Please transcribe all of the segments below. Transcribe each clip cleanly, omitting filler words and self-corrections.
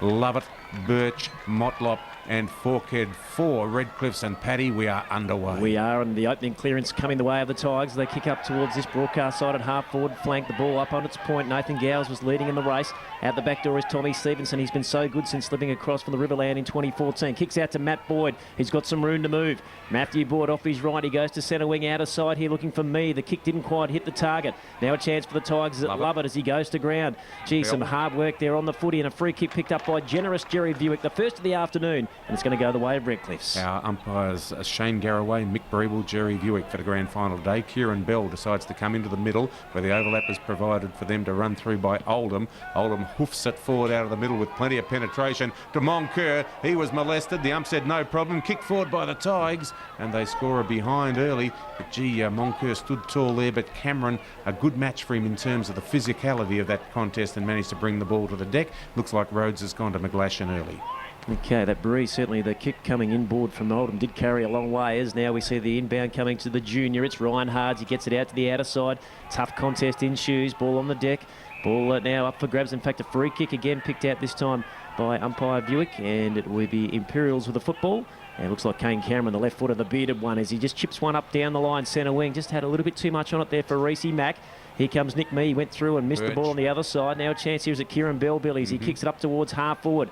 Lovett, Birch, Motlop and Forkhead for Redcliffs and Paddy. We are underway. We are, and the opening clearance coming the way of the Tigers. They kick up towards this broadcast side at half forward flank. The ball up on its point. Nathan Gowes was leading in the race. Out the back door is Tommy Stevenson. He's been so good since slipping across from the Riverland in 2014. Kicks out to Matt Boyd. He's got some room to move. Matthew Boyd off his right. He goes to centre wing outer side here looking for me. The kick didn't quite hit the target. Now a chance for the Tigers at Lovett as he goes to ground. Gee, some hard work there on the footy, and a free kick picked up by generous Jerry Buick, the first of the afternoon, and it's going to go the way of Redcliffs. Our umpires Shane Garraway, Mick Breeble, Jerry Buick for the grand final today. Kieran Bell decides to come into the middle where the overlap is provided for them to run through by Oldham. Oldham hoofs it forward out of the middle with plenty of penetration to Moncur. He was molested. The ump said no problem. Kicked forward by the Tigers and they score a behind early. But gee, Moncur stood tall there, but Cameron, a good match for him in terms of the physicality of that contest and managed to bring the ball to the deck. Looks like Rhodes has gone to McGlashan early. Okay, that breeze, certainly the kick coming inboard from Oldham did carry a long way, as now we see the inbound coming to the junior. It's Ryan Hards. He gets it out to the outer side. Tough contest in shoes. Ball on the deck. Ball now up for grabs. In fact, a free kick again picked out this time by umpire Buick, and it will be Imperials with the football. And it looks like Kane Cameron, the left foot of the bearded one, as he just chips one up down the line, centre wing. Just had a little bit too much on it there for Reese Mack. Here comes Nick Mee. He went through and missed the ball on the other side. Now a chance here is at Kieran Bell, Billies. He kicks it up towards half forward.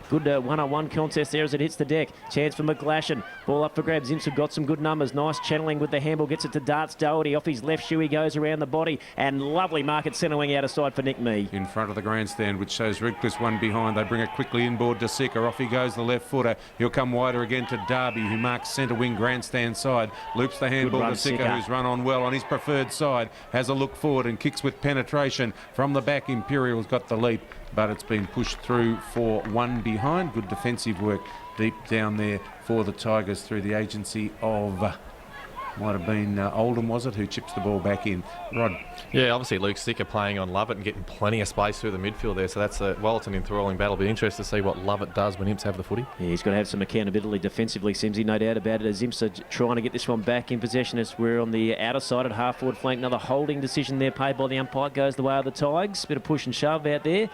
Good one-on-one contest there as it hits the deck. Chance for McGlashan. Ball up for grabs. Imps have got some good numbers. Nice channeling with the handball. Gets it to Darts Doherty. Off his left shoe he goes around the body. And lovely mark at centre wing out of side for Nick Mee. In front of the grandstand, which shows Redcliffs one behind. They bring it quickly inboard to Sicker. Off he goes, the left footer. He'll come wider again to Darby, who marks centre wing grandstand side. Loops the handball to Sicker, who's run on well on his preferred side. Has a look forward and kicks with penetration. From the back, Imperial's got the leap, but it's been pushed through for one behind. Good defensive work deep down there for the Tigers through the agency of, might have been Oldham, was it, who chips the ball back in. Rod. Yeah, obviously Luke Sticker playing on Lovett and getting plenty of space through the midfield there. So that's well, it's an enthralling battle. Be interested to see what Lovett does when Imps have the footy. Yeah, he's got to have some accountability defensively, Simsy, no doubt about it, as Imps are trying to get this one back in possession as we're on the outer side at half forward flank. Another holding decision there paid by the umpire. Goes the way of the Tigers. Bit of push and shove out there.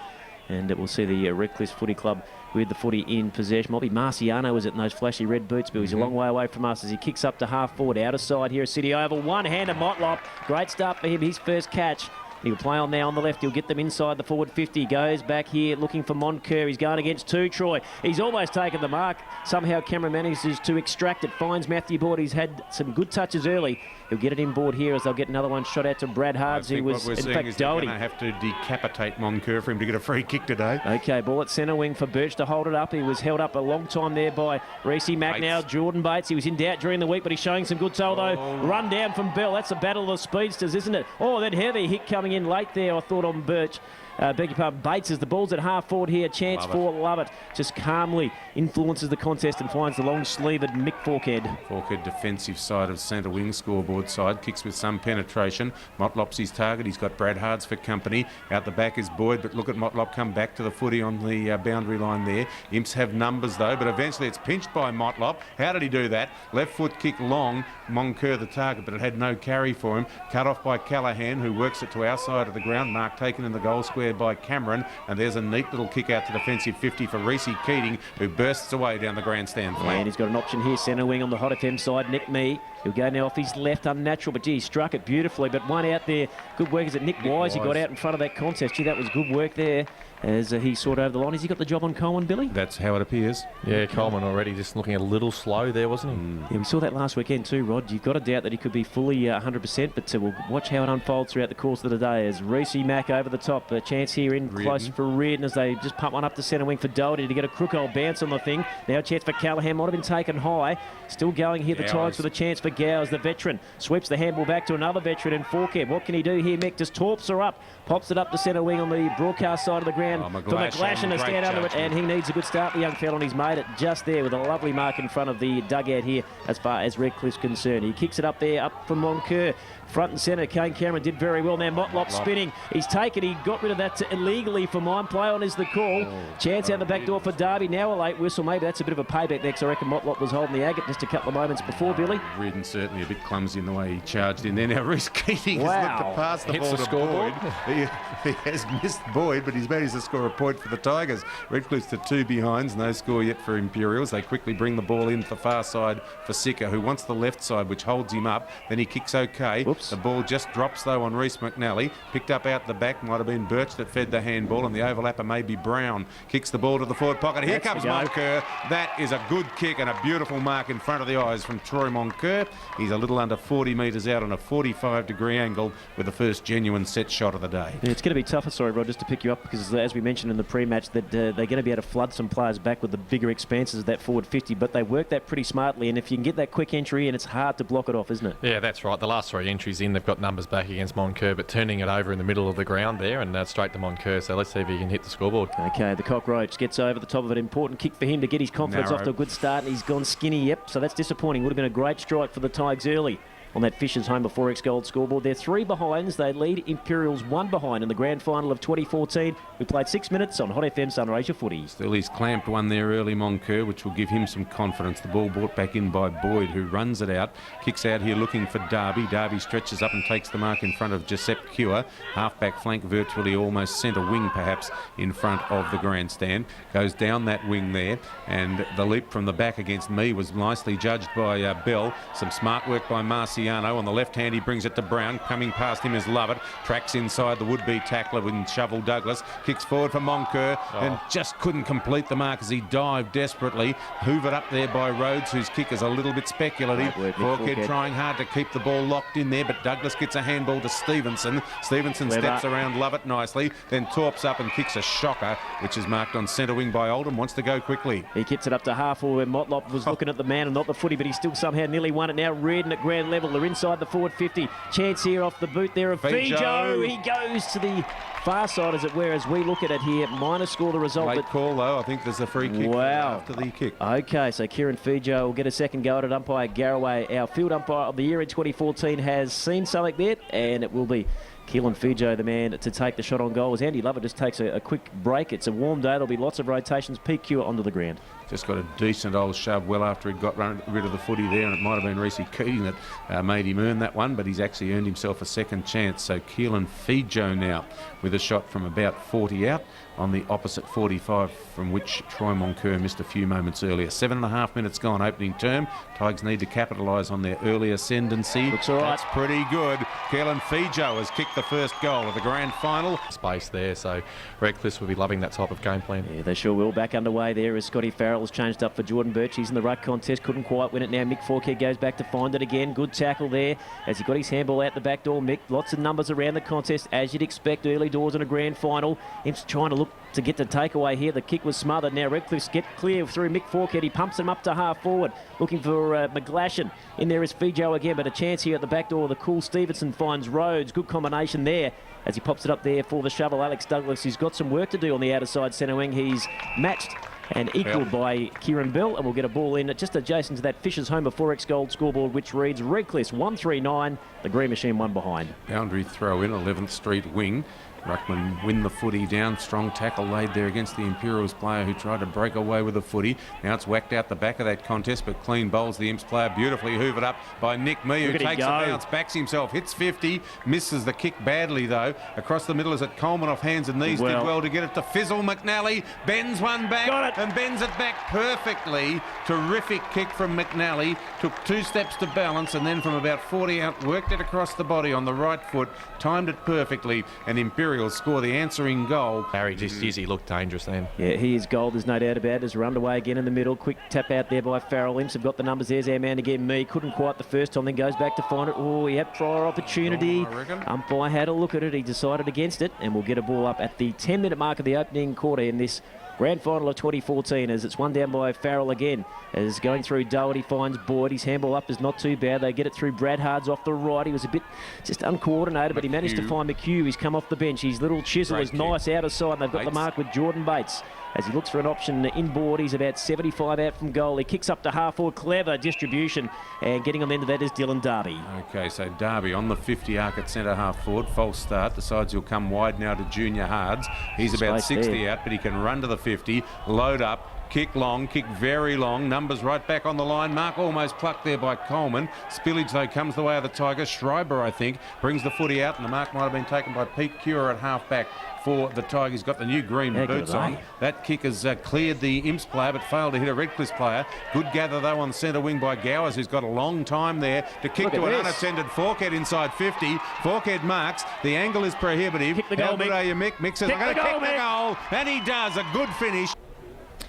And we'll see the Redcliffs Footy Club with the footy in possession. Might be Marciano, is it, in those flashy red boots, but he's a long way away from us as he kicks up to half forward. Outer side here at City Oval. One-hander Motlop. Great start for him, his first catch. He'll play on now on the left. He'll get them inside the forward 50. Goes back here looking for Moncur. He's going against two, Troy. He's almost taken the mark. Somehow Cameron manages to extract it. Finds Matthew Boyd. He's had some good touches early. He'll get it inboard here as they'll get another one shot out to Brad Hards, who was, in fact, Doherty. They're going to have to decapitate Moncur for him to get a free kick today. Okay, ball at centre wing for Birch to hold it up. He was held up a long time there by Reese Mack. Now Jordan Bates. He was in doubt during the week, but he's showing some good toe, though. Run down from Bell. That's a battle of the speedsters, isn't it? Oh, that heavy hit coming in late there, I thought, on Birch. Beg your pardon, Bates, as the ball's at half forward here. Chance for Lovett. Just calmly influences the contest and finds the long-sleeved Mick Forkhead. Forkhead defensive side of centre wing, scoreboard side. Kicks with some penetration. Motlop's his target. He's got Brad Hards for company. Out the back is Boyd, but look at Motlop come back to the footy on the boundary line there. Imps have numbers though, but eventually it's pinched by Motlop. How did he do that? Left foot kick long. Moncur the target, but it had no carry for him. Cut off by Callaghan, who works it to our side of the ground. Mark taken in the goal square by Cameron, and there's a neat little kick out to defensive 50 for Reese Keating, who bursts away down the grandstand flank. And he's got an option here, centre wing on the Hot FM side, Nick Mee. He'll go now off his left, unnatural, but gee, he struck it beautifully. But one out there, good work. Is it Nick Wise? He got out in front of that contest. Gee, that was good work there as he sorted over the line. Has he got the job on Coleman, Billy? That's how it appears. Yeah, Coleman already just looking a little slow there, wasn't he? Yeah, we saw that last weekend too, Rod. You've got to doubt that he could be fully 100%, but we'll watch how it unfolds throughout the course of the day as Reese Mack over the top. A chance here in close for Reardon as they just pump one up to centre wing for Doherty to get a crook old bounce on the thing. Now a chance for Callaghan. Might have been taken high. Still going here, the Tigers with a chance for Gowes, the veteran. Sweeps the handball back to another veteran in Forkhead. What can he do here, Mick? Just torps her up. Pops it up to centre wing on the broadcast side of the ground for McGlashan to stand under it, and he needs a good start, the young fella, and he's made it just there with a lovely mark in front of the dugout here as far as Redcliff's concerned. He kicks it up there, up from Moncur. Front and centre, Kane Cameron did very well. Now Motlop spinning. He's taken, he got rid of that illegally for mine. Play on is the call. Chance out the back door for Darby. Now a late whistle. Maybe that's a bit of a payback there because I reckon Motlop was holding the agate just a couple of moments before, Billy. and certainly a bit clumsy in the way he charged in there. Now, Reece Keating has looked to pass the Hits ball the to Boyd. scoreboard. He has missed Boyd, but he's managed to score a point for the Tigers. Redcliffs to 2 behinds, no score yet for Imperials. They quickly bring the ball in to the far side for Sicker, who wants the left side, which holds him up. Then he kicks okay. Oops. The ball just drops, though, on Reece McNally. Picked up out the back, might have been Birch that fed the handball, and the overlapper may be Brown. Kicks the ball to the forward pocket. Here comes Moncur. That is a good kick and a beautiful mark in front of the eyes from Troy Moncur. He's a little under 40 metres out on a 45-degree angle with the first genuine set shot of the day. Yeah, it's going to be tougher, sorry, Rod, just to pick you up, because as we mentioned in the pre-match, that they're going to be able to flood some players back with the bigger expanses of that forward 50, but they work that pretty smartly, and if you can get that quick entry in, it's hard to block it off, isn't it? Yeah, that's right. The last 3 entries in, they've got numbers back against Moncur, but turning it over in the middle of the ground there and straight to Moncur. So let's see if he can hit the scoreboard. Okay, the Cockroach gets over the top of it. Important kick for him to get his confidence off to a good start. He's gone skinny, yep, so that's disappointing. Would have been a great strike for the Tigers early on that Fisher's Home of Forex Gold scoreboard. They're 3 behinds. They lead Imperials 1 behind in the grand final of 2014. We played 6 minutes on Hot FM Sunraysia Footy. Still, he's clamped one there early, Moncur, which will give him some confidence. The ball brought back in by Boyd, who runs it out. Kicks out here looking for Darby. Darby stretches up and takes the mark in front of Giuseppe Cure. Half-back flank, virtually almost centre wing, perhaps, in front of the grandstand. Goes down that wing there, and the leap from the back against me was nicely judged by Bell. Some smart work by Marciano. On the left hand, he brings it to Brown. Coming past him is Lovett. Tracks inside the would-be tackler with Shovel Douglas. Kicks forward for Moncur and just couldn't complete the mark as he dived desperately. Hoovered up there by Rhodes, whose kick is a little bit speculative. Forkhead trying hard to keep the ball locked in there, but Douglas gets a handball to Stevenson. Stevenson steps around Lovett nicely, then torps up and kicks a shocker, which is marked on centre wing by Oldham. Wants to go quickly. He kicks it up to half where Motlop was looking at the man and not the footy, but he still somehow nearly won it. Now Reardon at ground level. They're inside the forward 50. Chance here off the boot there of Fijo. He goes to the far side, as it were, as we look at it here. Minor score the result. Late call, though. I think there's a free kick after the kick. Okay, so Kieran Fijo will get a second go at it. Umpire Garraway, our field umpire of the year in 2014, has seen something there, and it will be Keelan Fijo, the man to take the shot on goal. As Andy Lovett just takes a quick break. It's a warm day. There'll be lots of rotations. PQ onto the ground. Just got a decent old shove well after he'd got rid of the footy there, and it might have been Reece Keating that made him earn that one, but he's actually earned himself a second chance. So Keelan Fijo now with a shot from about 40 out on the opposite 45, from which Troy Moncur missed a few moments earlier. 7.5 minutes gone, opening term. Tigers need to capitalise on their early ascendancy. Looks all right. That's pretty good. Keelan Fijo has kicked the first goal of the grand final. Space there, so Redcliffs will be loving that type of game plan. Yeah, they sure will. Back underway there as Scotty Farrell has changed up for Jordan Birch. He's in the ruck contest, couldn't quite win it. Now Mick Forkhead goes back to find it again. Good tackle there as he got his handball out the back door. Mick, lots of numbers around the contest, as you'd expect early doors in a grand final. Imps trying to look to get the takeaway here. The kick was smothered. Now Redcliffs get clear through Mick Forkhead. He pumps him up to half forward, looking for McGlashan. In there is Fijo again, but a chance here at the back door. The cool Stevenson finds Rhodes. Good combination there as he pops it up there for the shovel. Alex Douglas, he's got some work to do on the outer side centre wing. He's matched and equalled by Kieran Bell, and we'll get a ball in just adjacent to that Fisher's Home of Forex Gold scoreboard, which reads Redcliffs 139, the Green Machine 1 behind. Boundary throw in, 11th Street wing. Ruckman win the footy down. Strong tackle laid there against the Imperials player who tried to break away with the footy. Now it's whacked out the back of that contest, but clean bowls the Imps player. Beautifully hoovered up by Nick Mee, who takes a bounce, backs himself, hits 50, misses the kick badly though. Across the middle is it Coleman off hands and knees. Did well to get it to Fizzle. McNally bends one back and bends it back perfectly. Terrific kick from McNally. Took 2 steps to balance, and then from about 40 out worked it across the body on the right foot, timed it perfectly, and Imperials score the answering goal. Barry just he looked dangerous then. Yeah, he is gold, there's no doubt about it. As we're underway again in the middle. Quick tap out there by Farrell. Imps have got the numbers. There's our man again, Mee. Couldn't quite the first time, then goes back to find it. Oh, yep, prior opportunity. Umpire had a look at it. He decided against it, and we'll get a ball up at the 10-minute mark of the opening quarter in this grand final of 2014, as it's one down by Farrell again. As going through Doherty finds Boyd. His handball up is not too bad. They get it through Brad Hards off the right. He was a bit just uncoordinated, but he managed to find McHugh. He's come off the bench. His little chisel is nice out of sight. And they've got the mark with Jordan Bates as he looks for an option inboard. He's about 75 out from goal. He kicks up to half forward. Clever distribution, and getting on the end of that is Dylan Darby. Okay, so Darby on the 50 arc at centre half forward. False start. Decides he'll come wide now to Junior Hards. He's about 60 out, but he can run to the 50, load up, kick long, kick very long. Numbers right back on the line. Mark almost plucked there by Coleman. Spillage, though, comes the way of the Tigers. Schreiber, I think, brings the footy out, and the mark might have been taken by Pete Cure at half-back for the Tigers. Got the new green boots on. That kick has cleared the Imps player, but failed to hit a Redcliffs player. Good gather, though, on centre wing by Gowers, who's got a long time there to kick to an unattended Forkhead inside 50. Forkhead marks. The angle is prohibitive. Kick the goal, How good are you, Mick? Mick says, I'm going to kick the goal. And he does. A good finish.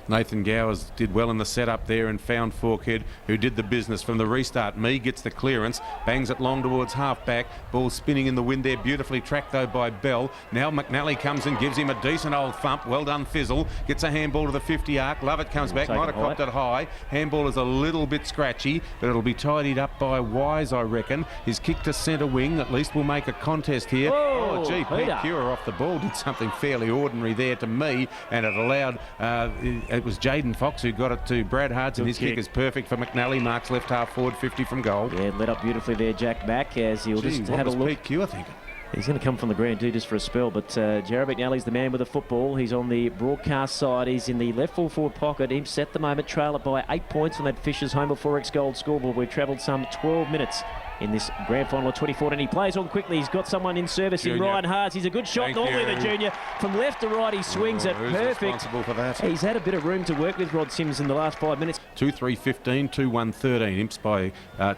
Nathan Gowers did well in the setup there and found Forkhead, who did the business from the restart. Mee gets the clearance, bangs it long towards half-back. Ball spinning in the wind there, beautifully tracked though by Bell. Now McNally comes and gives him a decent old thump. Well done, Fizzle. Gets a handball to the 50 arc. Lovett comes back, might have copped it high. Handball is a little bit scratchy, but it'll be tidied up by Wise, I reckon. His kick to centre wing at least will make a contest here. Whoa, oh, gee, Pete Cure off the ball did something fairly ordinary there to me, and it allowed... it was Jaden Fox who got it to Brad Hards, and his kick is perfect for McNally. Marks left half forward, 50 from goal. Yeah, let up beautifully there, Jack Mack, as he'll just have a look. Pete Cure thinking? He's going to come from the ground too just for a spell, but Jared McNally's the man with the football. He's on the broadcast side. He's in the left full forward pocket. Imps at the moment trail it by 8 points on that Fisher's Home of Forex Gold scoreboard. We've travelled some 12 minutes in this grand final of 2014, and he plays on quickly. He's got someone in service in Ryan Hards. He's a good shot normally, the junior. From left to right, he swings it perfect. Responsible for that? He's had a bit of room to work with, Rod Sims, in the last 5 minutes. 2-3-15, 2-1-13. Imps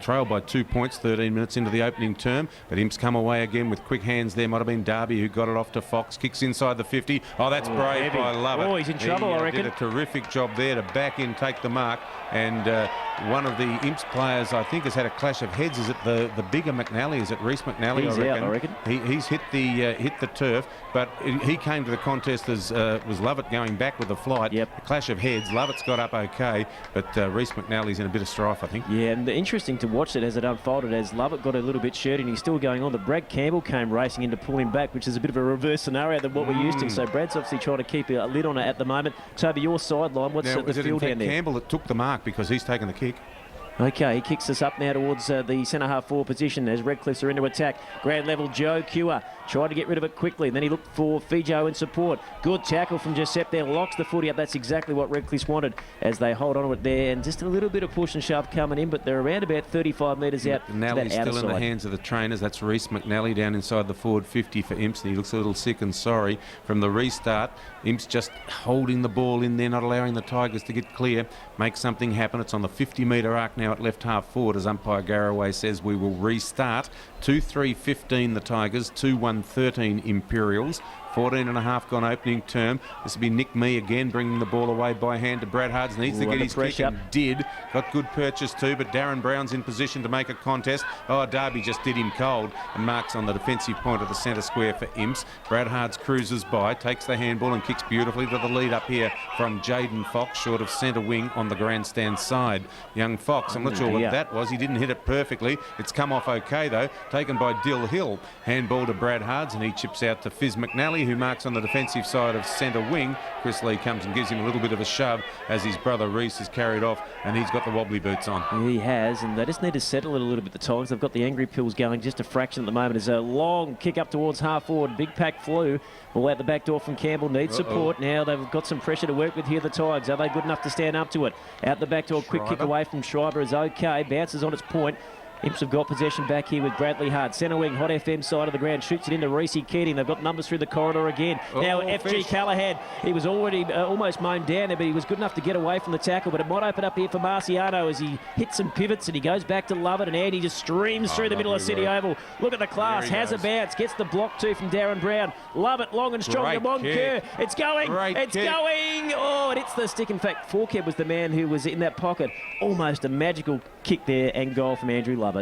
trail by 2 points, 13 minutes into the opening term, but Imps come away again with quick hands there. Might have been Darby who got it off to Fox. Kicks inside the 50. Oh, that's brave. I love it. Oh, he's in trouble, I reckon. Did a terrific job there to back in, take the mark, and one of the Imps players, I think, has had a clash of heads. Is it the bigger McNally? Is it Reece McNally? He's out, I reckon. He's hit the turf, but he came to the contest as was Lovett going back with the flight. Yep. A clash of heads. Lovett's got up okay, but Reece McNally's in a bit of strife, I think. Yeah, and interesting to watch it as it unfolded, as Lovett got a little bit shirty and he's still going on. But Brad Campbell came racing in to pull him back, which is a bit of a reverse scenario than what we're used to. So Brad's obviously trying to keep a lid on it at the moment. Toby, your sideline, what's the field down there? Campbell that took the mark because he's taken the kick. Okay, he kicks us up now towards the centre half forward position as Redcliffs are into attack. Ground level, Joe Cure tried to get rid of it quickly. Then he looked for Fijo in support. Good tackle from Giuseppe there, locks the footy up. That's exactly what Redcliffs wanted as they hold on to it there. And just a little bit of push and shove coming in, but they're around about 35 metres out. McNally's still in the hands of the trainers. That's Reece McNally down inside the forward 50 for Imps, and he looks a little sick and sorry from the restart. Imps just holding the ball in there, not allowing the Tigers to get clear, make something happen. It's on the 50-metre arc now at left half forward, as umpire Garraway says we will restart. 2-3-15 the Tigers, 2-1-13 Imperials. 14 and a half gone opening term. This will be Nick Mee again, bringing the ball away by hand to Brad Hards. Needs to get his kick and did. Got good purchase too, but Darren Brown's in position to make a contest. Oh, Darby just did him cold, and marks on the defensive point of the centre square for Imps. Brad Hards cruises by, takes the handball and kicks beautifully to the lead up here from Jaden Fox, short of centre wing on the grandstand side. Young Fox, I'm not sure what that was. He didn't hit it perfectly. It's come off okay though. Taken by Dill Hill. Handball to Brad Hards, and he chips out to Fizz McNally, who marks on the defensive side of centre wing. Chris Lee comes and gives him a little bit of a shove as his brother Reece is carried off, and he's got the wobbly boots on. He has, and they just need to settle it a little bit, the Tigers. They've got the angry pills going just a fraction at the moment. There's a long kick up towards half forward. Big pack flew. Ball out the back door from Campbell. Needs support. Now they've got some pressure to work with here, the Tigers. Are they good enough to stand up to it? Out the back door, quick kick away from Schreiber is okay. Bounces on its point. Imps have got possession back here with Bradley Hart. Centre wing, Hot FM side of the ground. Shoots it into Reece Keating. They've got numbers through the corridor again. Now FG Callahan. He was already almost mown down there, but he was good enough to get away from the tackle. But it might open up here for Marciano as he hits some pivots and he goes back to Lovett, and Andy just streams through the middle of City Oval. Look at the class. Has a bounce. Gets the block too from Darren Brown. Lovett long and strong to Moncur. It's going. It's going. Oh, it hits the stick. In fact, Forkhead was the man who was in that pocket. Almost a magical kick there and goal from Andrew Lovett.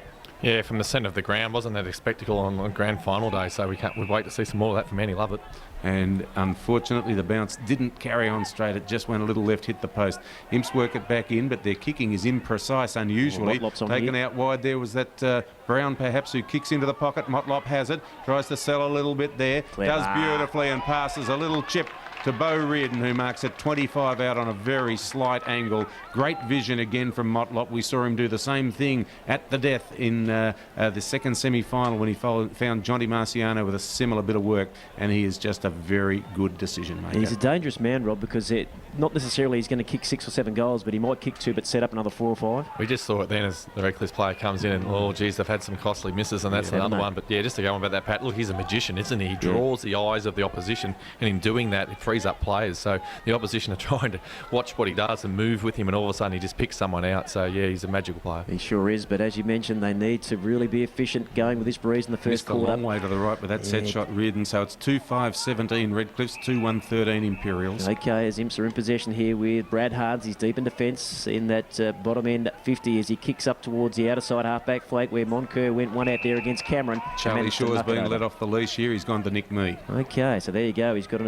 Yeah, from the centre of the ground. Wasn't that a spectacle on grand final day? So we wait to see some more of that from Andy Lovett. And unfortunately the bounce didn't carry on straight. It just went a little left, hit the post. Imps work it back in, but their kicking is imprecise unusually. Taken out wide there was that Brown perhaps, who kicks into the pocket. Motlop has it, tries to sell a little bit there. Clever. Does beautifully and passes a little chip to Bo Reardon, who marks at 25 out on a very slight angle. Great vision again from Motlop. We saw him do the same thing at the death in the second semi-final when he found Johnny Marciano with a similar bit of work, and he is just a very good decision maker. He's a dangerous man, Rob, because not necessarily he's going to kick 6 or 7 goals, but he might kick 2 but set up another 4 or 5. We just saw it then as the Redcliffs player comes in and, oh, geez, they've had some costly misses, and that's another one. But, yeah, just to go on about that, Pat, look, he's a magician, isn't he? He draws the eyes of the opposition, and in doing that, it frees up players. So the opposition are trying to watch what he does and move with him, and all of a sudden he just picks someone out. So, yeah, he's a magical player. He sure is, but as you mentioned, they need to really be efficient going with this breeze in the first quarter. A long way to the right with that set shot, Reardon. So it's 2-5-17 Redcliffs, 2-1-13 Imperials. Okay, as Imps are in possession here with Brad Hards. He's deep in defence in that bottom end 50 as he kicks up towards the outer side half-back flank where Moncur went one out there against Cameron. Charlie Shaw's being let off the leash here. He's gone to Nick Mee. Okay, so there you go. He's got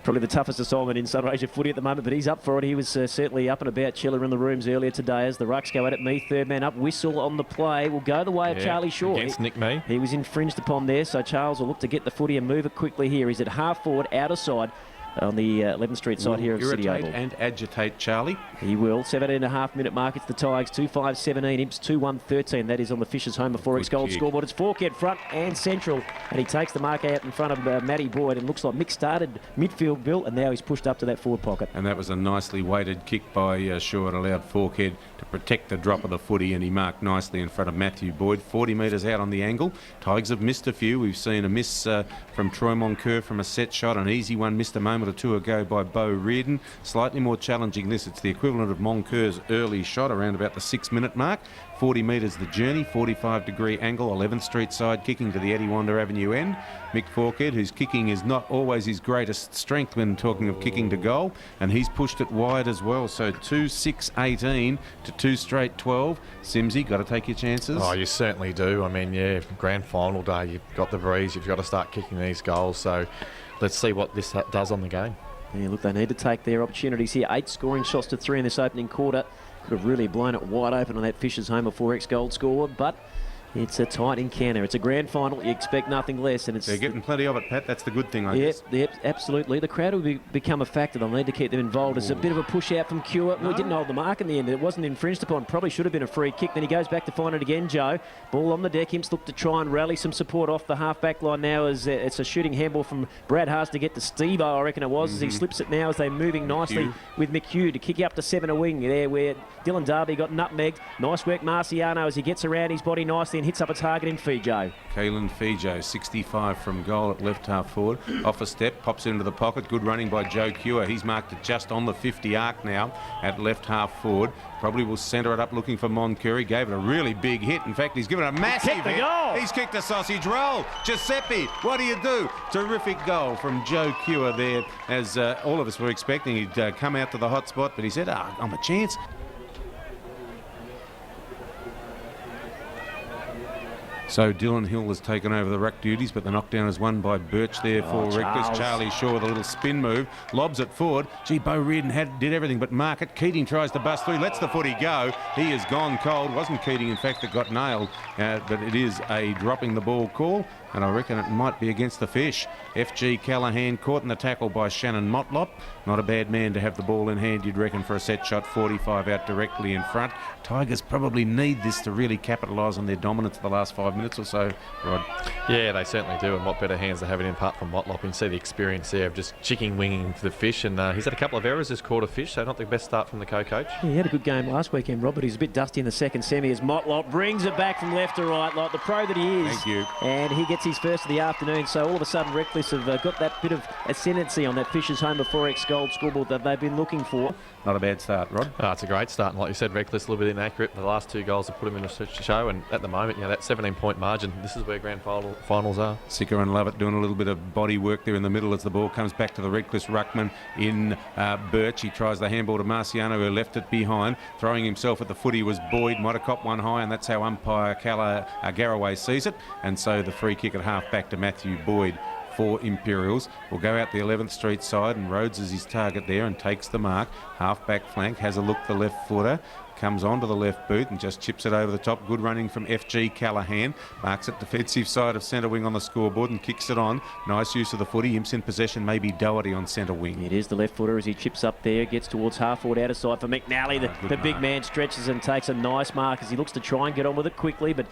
probably the toughest assignment in Sunraysia footy at the moment, but he's up for it. He was certainly up and about, chiller in the rooms earlier today as the Rucks go at it. Mee, third man up, whistle on the play. Will go the way of Charlie Shaw. Against Nick Mee. He was infringed upon there, so Charles will look to get the footy and move it quickly here. He's at half forward, outer side on the 11th Street side here of City Oval. Irritate and agitate Charlie. He will. 7.5 minute mark. It's the Tigers. 2-5-17. Imps 2-1-13. That is on the Fisher's Home of Forex Gold scoreboard. It's Forkhead front and central. And he takes the mark out in front of Matty Boyd. And looks like Mick started midfield built and now he's pushed up to that forward pocket. And that was a nicely weighted kick by Shaw. It allowed Forkhead to protect the drop of the footy, and he marked nicely in front of Matthew Boyd. 40 metres out on the angle. Tigers have missed a few. We've seen a miss from Troy Moncur from a set shot. An easy one missed a moment or two ago by Bo Reardon. Slightly more challenging this. It's the equivalent of Moncur's early shot around about the 6-minute mark. 40 metres the journey, 45-degree angle, 11th Street side, kicking to the Eddie Wander Avenue end. Mick Forkhead, whose kicking is not always his greatest strength when talking of kicking to goal, and he's pushed it wide as well. So 2-6-18 to 2-straight-12. Simsy, got to take your chances. Oh, you certainly do. I mean, yeah, grand final day, you've got the breeze, you've got to start kicking these goals. So let's see what this does on the game. Yeah, look, they need to take their opportunities here. 8 scoring shots to 3 in this opening quarter. Could have really blown it wide open on that Fisher's Home of Forex Gold scoreboard, but it's a tight encounter. It's a grand final. You expect nothing less. And they're getting plenty of it, Pat. That's the good thing, I guess. Yep, absolutely. The crowd will become a factor. They'll need to keep them involved. It's a bit of a push out from Cure. Well, he didn't hold the mark in the end. It wasn't infringed upon. Probably should have been a free kick. Then he goes back to find it again, Joe. Ball on the deck. Imps look to try and rally some support off the half-back line now as it's a shooting handball from Brad Haas to get to Steve, I reckon it was, as he slips it now as they're moving nicely with McHugh to kick up to 7 a wing there where Dylan Darby got nutmegged. Nice work, Marciano, as he gets around his body nicely and hits up a target in Fijo. Kalen Fijo, 65 from goal at left half forward. Off a step, pops into the pocket. Good running by Joe Cure. He's marked it just on the 50 arc now at left half forward. Probably will centre it up looking for Moncur. He gave it a really big hit. In fact, he's given it a massive hit. He's kicked a sausage roll. Giuseppe, what do you do? Terrific goal from Joe Cure there, as all of us were expecting he'd come out to the hot spot, but he said, I'm a chance. So Dylan Hill has taken over the ruck duties, but the knockdown is won by Birch there for Redcliffs. Charlie Shaw with a little spin move, lobs it forward. Gee, Bo Reardon did everything but mark it. Keating tries to bust through, lets the footy go. He is gone cold. Wasn't Keating, in fact, that got nailed, but it is a dropping the ball call, and I reckon it might be against the Fish. FG Callahan caught in the tackle by Shannon Motlop. Not a bad man to have the ball in hand, you'd reckon, for a set shot. 45 out directly in front. Tigers probably need this to really capitalise on their dominance of the last 5 minutes or so, Rod. Yeah, they certainly do, and what better hands they have it in apart from Motlop. You can see the experience there of just chicken winging for the Fish, and he's had a couple of errors this quarter, Fish, so not the best start from the co-coach. Yeah, he had a good game last weekend, Rob, but he's a bit dusty in the second semi as Motlop brings it back from left to right like the pro that he is. Thank you. And he gets his first of the afternoon, so all of a sudden Redcliffs have got that bit of ascendancy on that Fisher's Home of Forex Gold scoreboard that they've been looking for. Not a bad start, Rod. It's a great start, and like you said, Redcliffs a little bit inaccurate. The last 2 goals have put them in a show, and at the moment, that 17-point margin, this is where grand finals are. Sicker and Lovett doing a little bit of body work there in the middle as the ball comes back to the Redcliffs ruckman in Birch. He tries the handball to Marciano, who left it behind. Throwing himself at the footy was Boyd. Might have copped one high, and that's how umpire Garraway sees it. And so the free kick at half back to Matthew Boyd for Imperials. Will go out the 11th Street side, and Rhodes is his target there and takes the mark. Half-back flank, has a look the left footer. Comes onto the left boot and just chips it over the top. Good running from FG Callahan. Marks it defensive side of centre wing on the scoreboard and kicks it on. Nice use of the footy. Imps in possession, maybe Doherty on centre wing. It is the left footer as he chips up there. Gets towards half forward outer side for McNally. The big man stretches and takes a nice mark as he looks to try and get on with it quickly, but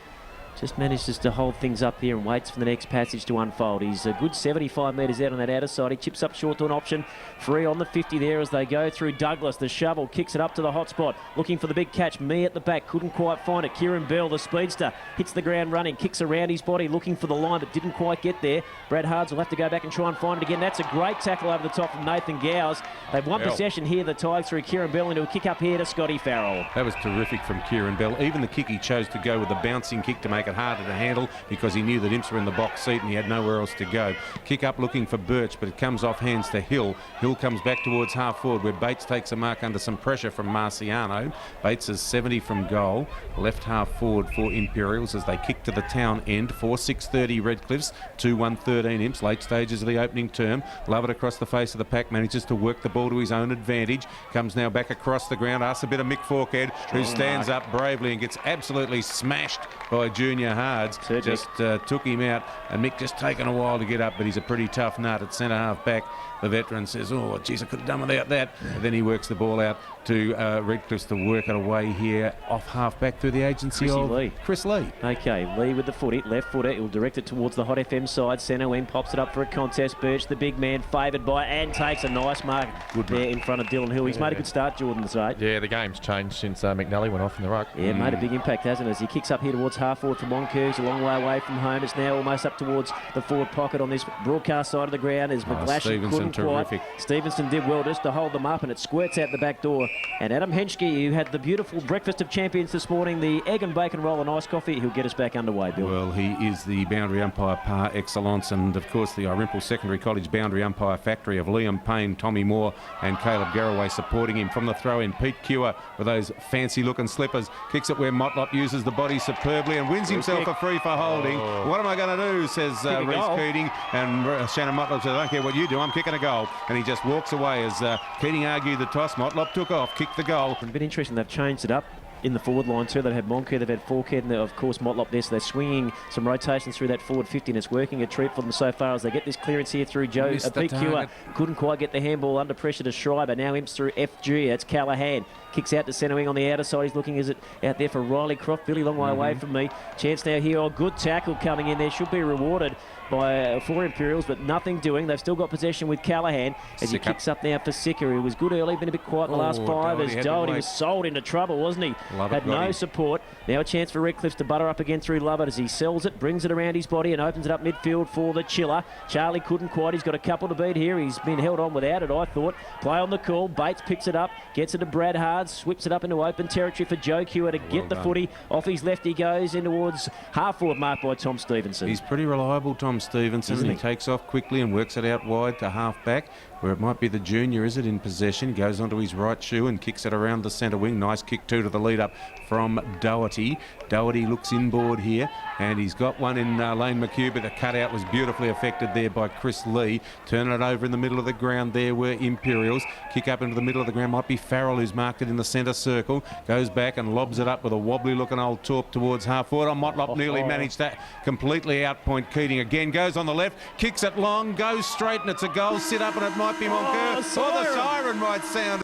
just manages to hold things up here and waits for the next passage to unfold. He's a good 75 metres out on that outer side. He chips up short to an option. Free on the 50 there as they go through Douglas. The shovel kicks it up to the hot spot. Looking for the big catch. Me at the back. Couldn't quite find it. Kieran Bell, the speedster, hits the ground running. Kicks around his body looking for the line but didn't quite get there. Brad Hards will have to go back and try and find it again. That's a great tackle over the top from Nathan Gowers. They've won possession here. The Tigers through Kieran Bell into a kick up here to Scotty Farrell. That was terrific from Kieran Bell. Even the kick, he chose to go with the bouncing kick to make it harder to handle, because he knew that Imps were in the box seat and he had nowhere else to go. Kick up looking for Birch, but it comes off hands to Hill. Hill comes back towards half forward where Bates takes a mark under some pressure from Marciano. Bates is 70 from goal. Left half forward for Imperials as they kick to the town end. 4-6-30 Redcliffs, 2-1-13 Imps. Late stages of the opening term. Love it across the face of the pack. Manages to work the ball to his own advantage. Comes now back across the ground. Asks a bit of Mick Forkhead, who stands up bravely and gets absolutely smashed by Junior Hards. Just took him out, and Mick just taken a while to get up, but he's a pretty tough nut at centre half back. The veteran says, oh, geez, I could have done without that. And then he works the ball out to Redcliffs to work it away here off half back through the agency of Chris Lee. Okay, Lee with the footy, left footer. He'll direct it towards the Hot FM side. Centre wing pops it up for a contest. Birch, the big man, favoured by and takes a nice mark there in front of Dylan Hill. He's made a good start, Jordan, this right? Yeah, the game's changed since McNally went off in the ruck. Yeah, made a big impact, hasn't it? As he kicks up here towards half forward from Moncur. He's a long way away from home. It's now almost up towards the forward pocket on this broadcast side of the ground as McGlashan couldn't quite. Stevenson did well just to hold them up, and it squirts out the back door. And Adam Henschke, who had the beautiful breakfast of champions this morning, the egg and bacon roll and iced coffee, he'll get us back underway, Bill. Well, he is the boundary umpire par excellence, and of course the Irimple Secondary College boundary umpire factory of Liam Payne, Tommy Moore and Caleb Garraway supporting him. From the throw in, Pete Cure with those fancy looking slippers kicks it where Motlop uses the body superbly and wins himself a free for holding. What am I going to do, says Reece Keating, and Shannon Motlop says, I don't care what you do, I'm kicking a goal. And he just walks away as Keating argued the toss. Motlop took off, kicked the goal. A bit interesting, they've changed it up in the forward line too. They've had Moncur, they've had Forkhead, and of course Motlop there, so they're swinging some rotations through that forward 50, and it's working a treat for them so far as they get this clearance here through Joe. Pete Cure couldn't quite get the handball under pressure to Schreiber. Now Imps through FG, that's Callahan. Kicks out to centre wing on the outer side. He's looking as it out there for Riley Croft. Billy, long way away from me. Chance now here. Oh, good tackle coming in there. Should be rewarded by four Imperials, but nothing doing. They've still got possession with Callahan as he kicks up now for Sicker, who was good early, been a bit quiet in the last five. As Doherty was sold into trouble, wasn't he? Had no support. Now a chance for Redcliffs to butter up again through Lovett as he sells it, brings it around his body and opens it up midfield for the Chiller. Charlie couldn't quite. He's got a couple to beat here. He's been held on without it, I thought. Play on the call. Bates picks it up, gets it to Brad Hards, swips it up into open territory for Joe Cure to get the footy. Off his left he goes in towards half forward, marked by Tom Stevenson. He's pretty reliable, Tom Stevenson. He takes off quickly and works it out wide to half back, where it might be the junior, is it, in possession. Goes onto his right shoe and kicks it around the centre wing. Nice kick too to the lead up from Doherty. Doherty looks inboard here, and he's got one in Lane McHugh, but the cutout was beautifully affected there by Chris Lee. Turning it over in the middle of the ground there were Imperials. Kick up into the middle of the ground might be Farrell, who's marked it in the centre circle. Goes back and lobs it up with a wobbly looking old torp towards half forward. Motlop nearly managed that. Completely outpoint Keating again. Goes on the left, kicks it long, goes straight, and it's a goal. Sit up and it might be Moncur. Oh, the siren might sound.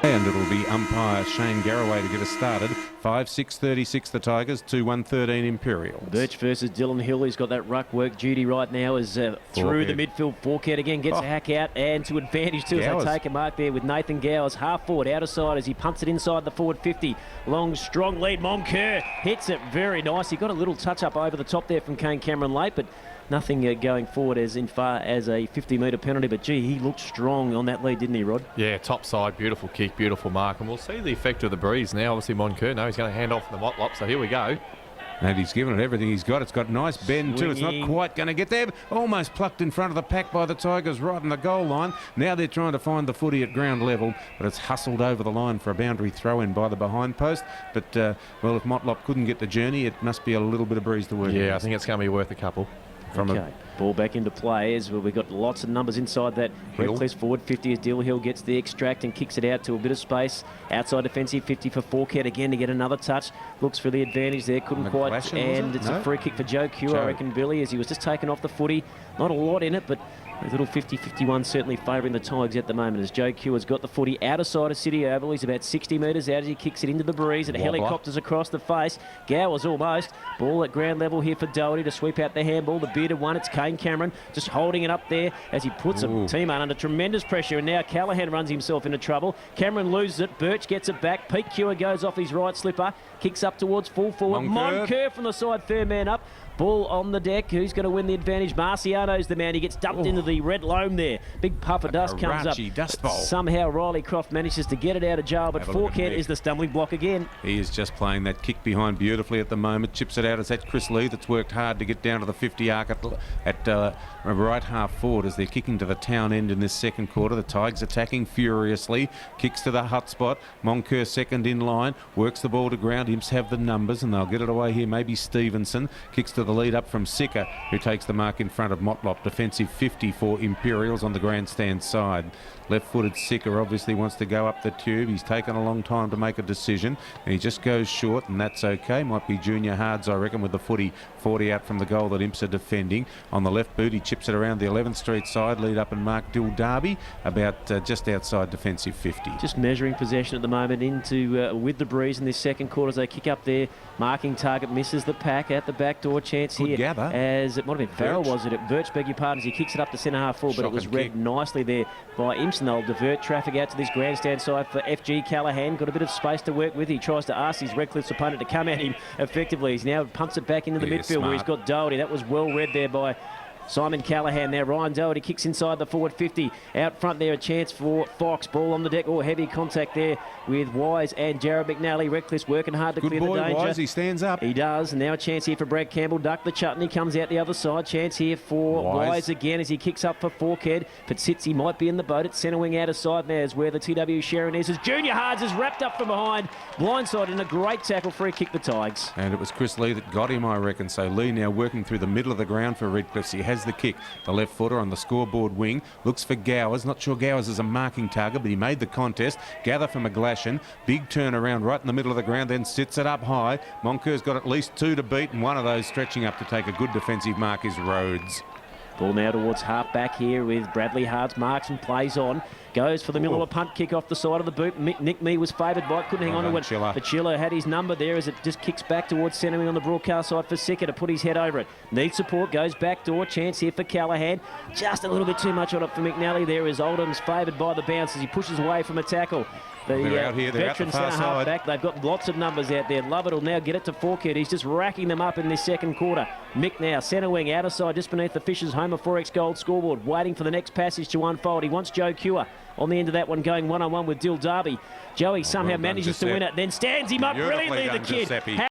And it'll be umpire Shane Garraway to get us started. 5-6-36 the Tigers, 2-1-13 Imperials. Birch versus Dylan Hill. He's got that ruck work duty right now as through the midfield. Forkhead again gets a hack out and to advantage too as they take a mark there with Nathan Gowers. Half forward, outer side as he punts it inside the forward 50. Long, strong lead. Moncur hits it very nice. He got a little touch up over the top there from Kane Cameron late, but nothing going forward as in far as a 50-metre penalty. But, gee, he looked strong on that lead, didn't he, Rod? Yeah, top side, beautiful kick, beautiful mark. And we'll see the effect of the breeze now. Obviously, Moncur, no, he's going to hand off the Motlop. So here we go. And he's given it everything he's got. It's got nice bend too. It's not quite going to get there. Almost plucked in front of the pack by the Tigers right on the goal line. Now they're trying to find the footy at ground level, but it's hustled over the line for a boundary throw-in by the behind post. But, well, if Motlop couldn't get the journey, it must be a little bit of breeze to work. Yeah, I think it's going to be worth a couple. Ball back into play as well. We've got lots of numbers inside that. Redcliffs forward 50 as Hill gets the extract and kicks it out to a bit of space. Outside defensive 50 for Forkhead again to get another touch. Looks for the advantage there, couldn't quite. And it's a free kick for Joe Q, I reckon, Billy, as he was just taken off the footy. Not a lot in it, but a little 50-51 certainly favouring the Tigers at the moment as Joe Q has got the footy out of side of City Oval. He's about 60 metres out as he kicks it into the breeze and helicopters across the face. Gowers almost. Ball at ground level here for Doherty to sweep out the handball. The bearded one, it's Kane Cameron just holding it up there as he puts a teammate under tremendous pressure. And now Callaghan runs himself into trouble. Cameron loses it. Birch gets it back. Pete Kewer goes off his right slipper. Kicks up towards full forward. Moncur from the side, third man up. Ball on the deck. Who's going to win the advantage? Marciano's the man. He gets dumped into the red loam there. Big puff of dust comes up. Dust bowl. Somehow Riley Croft manages to get it out of jail, but Forkhead is the stumbling block again. He is just playing that kick behind beautifully at the moment. Chips it out as that Chris Lee that's worked hard to get down to the 50 arc at right half forward as they're kicking to the town end in this second quarter. The Tigers attacking furiously. Kicks to the hut spot. Moncur second in line. Works the ball to ground. Imps have the numbers and they'll get it away here. Maybe Stevenson. Kicks to the lead up from Sicker, who takes the mark in front of Motlop. Defensive 50 for Imperials on the grandstand side. Left-footed Sicker obviously wants to go up the tube. He's taken a long time to make a decision and he just goes short, and that's okay. Might be Junior Hards, I reckon, with the footy 40 out from the goal that Imps are defending. On the left boot, he chips it around the 11th Street side, lead up and mark Dill Derby about just outside defensive 50. Just measuring possession at the moment into with the breeze in this second quarter as they kick up there. Marking target misses the pack at the back door. Chance here gather. As it might have been Farrell, was it? Birch, beg your pardon, as he kicks it up to centre half full, but it was read nicely there by Imps, and they'll divert traffic out to this grandstand side for FG. Callaghan got a bit of space to work with. He tries to ask his Redcliffs opponent to come at him effectively. He's now pumps it back into the midfield where he's got Doherty. That was well read there by Simon Callaghan there. Ryan Doherty kicks inside the forward 50. Out front there, a chance for Fox. Ball on the deck. Heavy contact there with Wise and Jared McNally. Redcliffs working hard to clear the danger. Wise, he stands up. He does. And now a chance here for Brad Campbell. Duck the chutney. Comes out the other side. Chance here for Wise again as he kicks up for Forkhead. Patsitsi might be in the boat. It's centre wing out of side there is where the TW Sharon is. As Junior Hards is wrapped up from behind. Blindside in a great tackle. Free kick the Tigers. And it was Chris Lee that got him, I reckon. So Lee now working through the middle of the ground for Redcliffs. He has the kick. The left footer on the scoreboard wing. Looks for Gowers. Not sure Gowers is a marking target, but he made the contest. Gather for McGlashan. Big turn around right in the middle of the ground, then sits it up high. Moncur's got at least two to beat, and one of those stretching up to take a good defensive mark is Rhodes. Ball now towards half back here with Bradley Hards. Marks and plays on. Goes for the middle of a punt kick off the side of the boot. Nick Mee was favoured by it. Couldn't hang on to it. But Chiller had his number there as it just kicks back towards centering on the broadcast side for Sicker to put his head over it. Needs support. Goes back door. Chance here for Callaghan. Just a little bit too much on it for McNally there as Oldham's favoured by the bounce as he pushes away from a tackle. They're out here, they're out the far side. Back. They've got lots of numbers out there. Lovett will now get it to Forkhead. He's just racking them up in this second quarter. Mick now, centre wing, outer side, just beneath the Fisher's Homer Forex Gold scoreboard, waiting for the next passage to unfold. He wants Joe Cure on the end of that one, going one-on-one with Dill Derby. Joey somehow manages to win it, then stands him up brilliantly, the kid.